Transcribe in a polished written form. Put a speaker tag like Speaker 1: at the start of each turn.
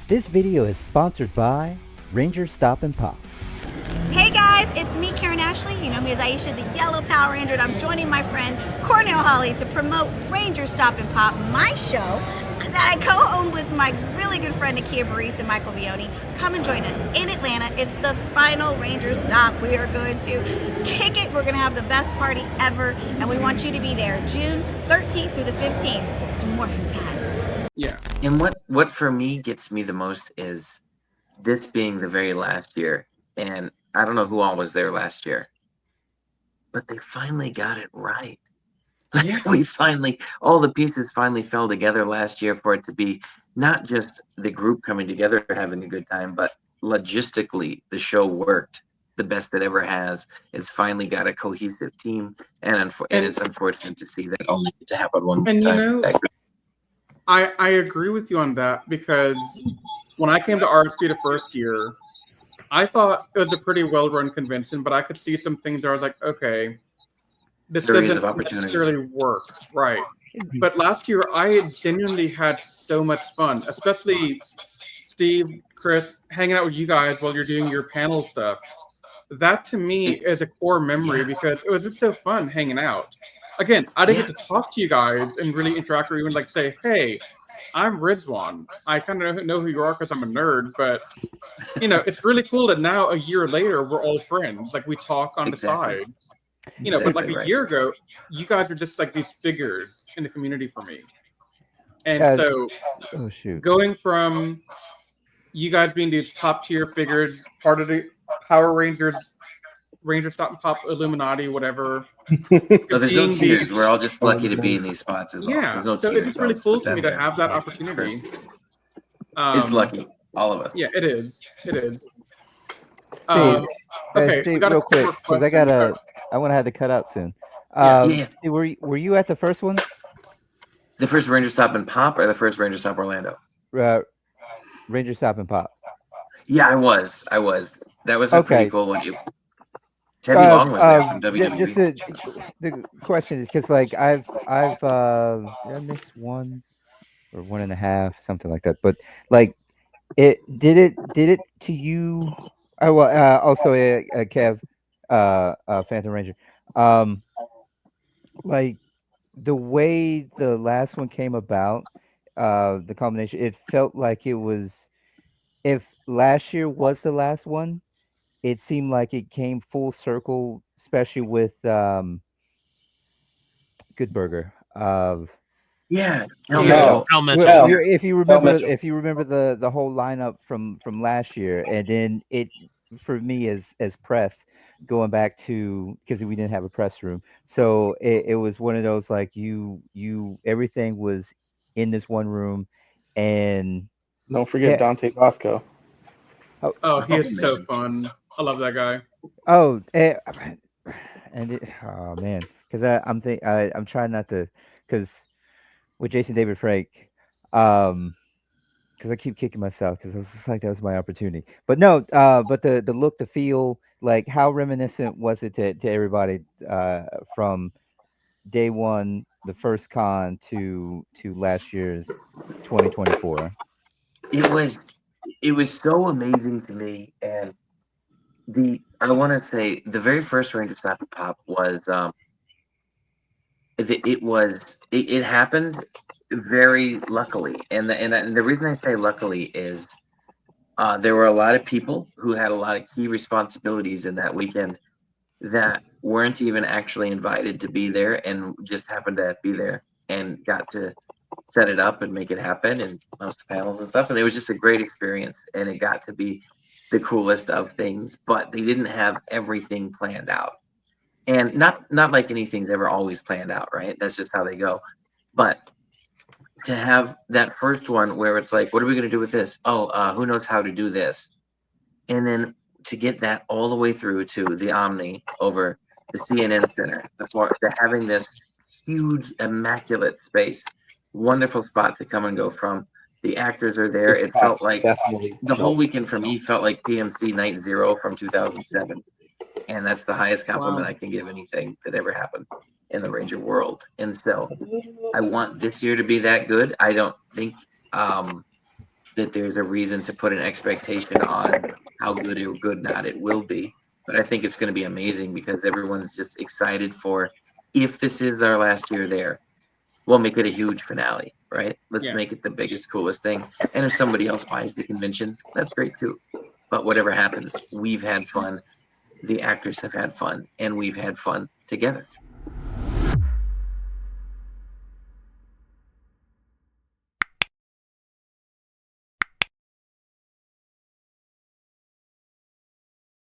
Speaker 1: This video is sponsored by Rangerstop and POP.
Speaker 2: Hey guys, it's me, Karen Ashley. You know me as Aisha, the Yellow Power Ranger, and I'm joining my friend Carnell Holley to promote Rangerstop and POP, my show that I co-own with my really good friend Nakia Baris and Michael Bioni. Come and join us in Atlanta. It's the final Ranger Stop. We are going to kick it. We're going to have the best party ever, and we want you to be there June 13th through the 15th. It's morphin' time.
Speaker 3: Yeah.
Speaker 4: And what for me gets me the most is this being the very last year. And I don't know who all was there last year, but they finally got it right. We finally, all the pieces finally fell together last year for it to be not just the group coming together having a good time, but logistically the show worked the best it ever has. It's finally got a cohesive team, and it's unfortunate to see that only to happen one time.
Speaker 3: You know, I agree with you on that, because when I came to RSP the first year, I thought it was a pretty well-run convention, but I could see some things where I was like, okay, this doesn't necessarily work, right? But last year, I genuinely had so much fun, especially Steve, Chris, hanging out with you guys while you're doing your panel stuff. That to me is a core memory, because it was just so fun hanging out. Again, I didn't get to talk to you guys and really interact, or even like say, hey, I'm Rizwan. I kind of know who you are because I'm a nerd, but you know, it's really cool that now a year later we're all friends. Like we talk on the side, you know. But like a year ago, you guys were just like these figures in the community for me. And so, going from you guys being these top tier figures, part of the Power Rangers, Rangerstop and POP Illuminati, whatever.
Speaker 4: No, there's no tiers. We're all just lucky to be in these spots as well.
Speaker 3: Yeah,
Speaker 4: no
Speaker 3: so it's just really cool to me to have that opportunity.
Speaker 4: It's lucky, all of us.
Speaker 3: Yeah, it is. It is.
Speaker 1: Okay, Steve, real quick, because I want to have to cut out soon. Steve, were you at the first one?
Speaker 4: The first Rangerstop and POP, or the first Rangerstop Orlando?
Speaker 1: Rangerstop and POP.
Speaker 4: Yeah, I was. That was a pretty cool one. Teddy Long was there from WWE.
Speaker 1: The question is because like I've missed one or 1.5, something like that. But like it did it to you? Oh well, also Kev, Phantom Ranger. Like the way the last one came about, the combination, it felt like it was, if last year was the last one, it seemed like it came full circle, especially with Good Burger. If you remember the whole lineup from last year, and then it, for me as press, going back to, because we didn't have a press room, so it was one of those like you everything was in this one room, and
Speaker 5: don't forget Dante Bosco.
Speaker 3: Oh, he is so fun. I love that guy.
Speaker 1: Oh, oh man, because I'm trying not to, because with Jason David Frank, because I keep kicking myself, because I was just like, that was my opportunity. But no, but the look, the feel, like how reminiscent was it to everybody from day one, the first con, to last year's 2024?
Speaker 4: It was so amazing to me, and I want to say the very first Rangerstop and POP was it happened very luckily, and the reason I say luckily is there were a lot of people who had a lot of key responsibilities in that weekend that weren't even actually invited to be there, and just happened to be there and got to set it up and make it happen, and host panels and stuff, and it was just a great experience, and it got to be the coolest of things. But they didn't have everything planned out, and not like anything's ever always planned out, right? That's just how they go. But to have that first one where it's like, what are we going to do with this? Who knows how to do this? And then to get that all the way through to the Omni over the CNN Center, before to having this huge, immaculate space, wonderful spot to come and go from. The actors are there. It felt like the whole weekend for me felt like PMC Night Zero from 2007. And that's the highest compliment I can give anything that ever happened in the Ranger world. And so I want this year to be that good. I don't think that there's a reason to put an expectation on how good or good not it will be. But I think it's going to be amazing because everyone's just excited for, if this is our last year there, we'll make it a huge finale, right? Let's make it the biggest, coolest thing. And if somebody else buys the convention, that's great too. But whatever happens, we've had fun. The actors have had fun, and we've had fun together.